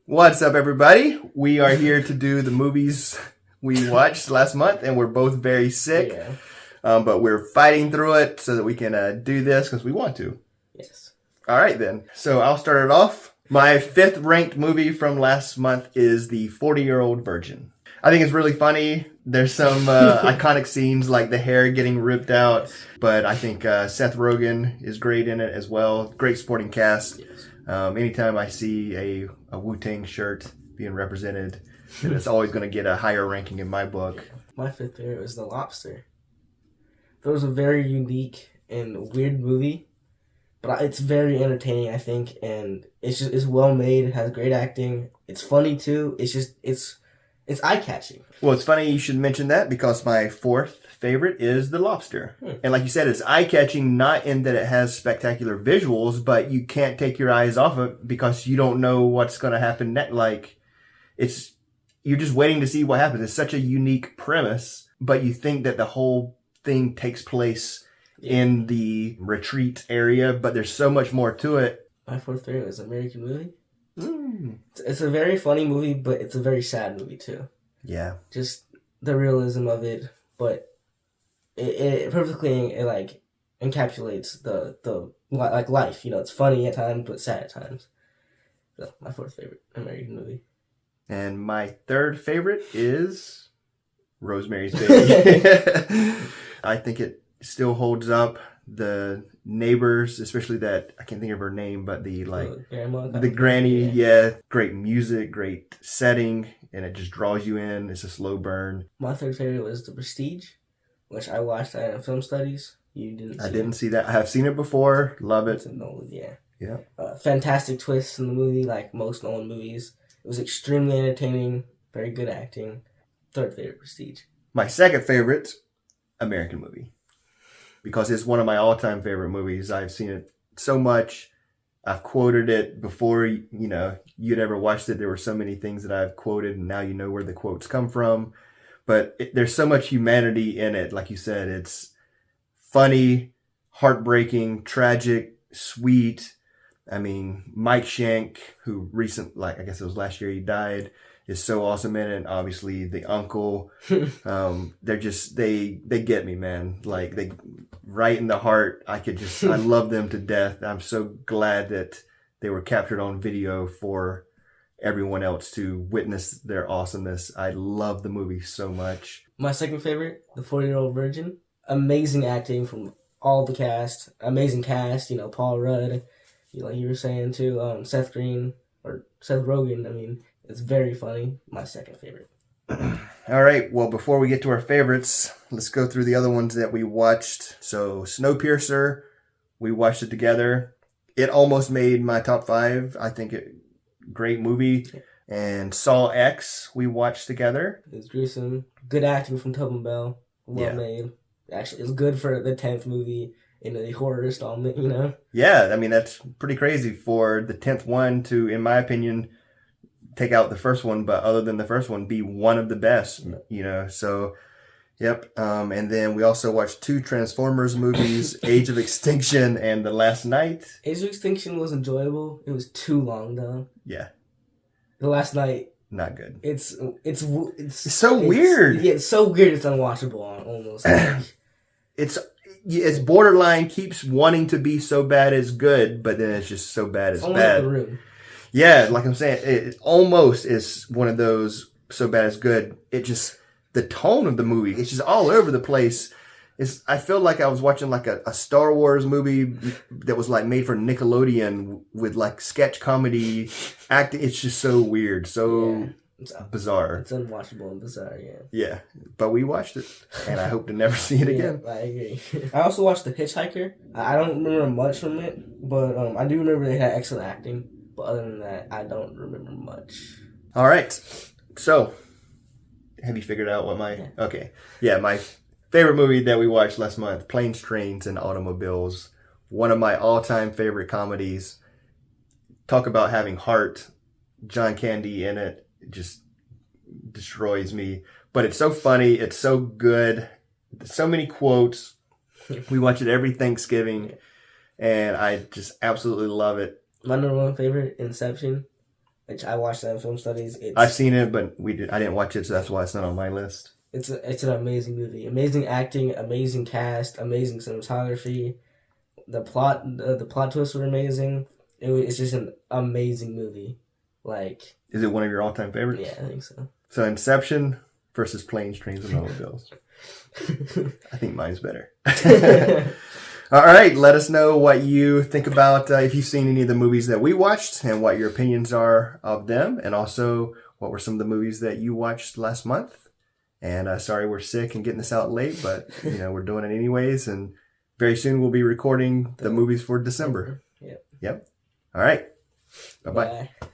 What's up, everybody? We are here to do the movies we watched last month, and we're both very sick. Yeah. But we're fighting through it so that we can do this because we want to. Yes. All right, then. So I'll start it off. My fifth ranked movie from last month is The 40-Year-Old Virgin. I think it's really funny. There's some iconic scenes like the hair getting ripped out, but I think Seth Rogen is great in it as well. Great supporting cast. Yes. Anytime I see a Wu-Tang shirt being represented, it's always going to get a higher ranking in my book. My fifth favorite was The Lobster. It was a very unique and weird movie, but it's very entertaining, I think, and it's well made. It has great acting. It's funny too. It's eye-catching. Well, it's funny you should mention that because my fourth favorite is The Lobster. And like you said, it's eye-catching not in that it has spectacular visuals, but you can't take your eyes off it because you don't know what's going to happen next. Like, you're just waiting to see what happens. It's such a unique premise, but you think that the whole thing takes place in the retreat area, but there's so much more to it. My fourth favorite is American Movie. It's a very funny movie, but it's a very sad movie too. Yeah. Just the realism of it, but it perfectly encapsulates the life. You know, it's funny at times, but sad at times. So my fourth favorite American Movie. And my third favorite is Rosemary's Baby. I think it still holds up. The neighbors, especially that, I can't think of her name, but the granny, great music, great setting, and it just draws you in. It's a slow burn. My third favorite was The Prestige, which I watched in film studies. You didn't see I didn't see that. I have seen it before. Love it. It's a Nolan, yeah. Yeah. Fantastic twists in the movie, like most Nolan movies. It was extremely entertaining, very good acting. Third favorite, Prestige. My second favorite, American Movie. Because it's one of my all-time favorite movies. I've seen it so much. I've quoted it before, you'd ever watched it. There were so many things that I've quoted, and now you know where the quotes come from. But there's so much humanity in it. Like you said, it's funny, heartbreaking, tragic, sweet. I mean, Mike Shank, who I guess it was last year he died, is so awesome in it. Obviously, the uncle, they're just, they get me, man. Like, they right in the heart. I love them to death. I'm so glad that they were captured on video for everyone else to witness their awesomeness. I love the movie so much. My second favorite, The 40-Year-Old Virgin. Amazing acting from all the cast. Amazing cast, Paul Rudd, like you were saying too, Seth Rogen, I mean, it's very funny. My second favorite. All right. Well, before we get to our favorites, let's go through the other ones that we watched. So, Snowpiercer, we watched it together. It almost made my top 5. I think great movie. And Saw X, we watched together. It was gruesome. Good acting from Tobin Bell. Well made. Actually, it was good for the 10th movie in a horror installment, Yeah, I mean, that's pretty crazy for the 10th one to, in my opinion, take out the first one, but other than the first one, be one of the best, so, yep. And then we also watched 2 Transformers movies, Age of Extinction and The Last Night. Age of Extinction was enjoyable. It was too long, though. Yeah. The Last Night. Not good. It's so weird. Yeah, it's so weird it's unwatchable almost. It's borderline, keeps wanting to be so bad it's good, but then it's just so bad it's bad. Like The Room. Yeah, like I'm saying, it almost is one of those so bad it's good. It just, the tone of the movie, it's just all over the place. I feel like I was watching like a Star Wars movie that was like made for Nickelodeon with like sketch comedy acting. It's just so weird, bizarre. It's unwatchable and bizarre, yeah. Yeah, but we watched it, and I hope to never see it again. I agree. I also watched The Hitch-Hiker. I don't remember much from it, but I do remember they had excellent acting. But other than that, I don't remember much. All right. So, have you figured out what Okay. Yeah, my favorite movie that we watched last month, Planes, Trains, and Automobiles. One of my all-time favorite comedies. Talk about having heart. John Candy in it. It just destroys me. But it's so funny. It's so good. So many quotes. We watch it every Thanksgiving. And I just absolutely love it. My number one favorite, Inception. which I watched that in film studies. I've seen it, but I didn't watch it, so that's why it's not on my list. It's an amazing movie. Amazing acting, amazing cast, amazing cinematography. The plot twists were amazing. It's just an amazing movie. Like, is it one of your all-time favorites? Yeah, I think so. So Inception versus Planes, Trains, and Automobiles. I think mine's better. All right, let us know what you think about if you've seen any of the movies that we watched and what your opinions are of them, and also what were some of the movies that you watched last month. And sorry we're sick and getting this out late, but we're doing it anyways. And very soon we'll be recording the movies for December. Yep. All right. Bye-bye. Bye.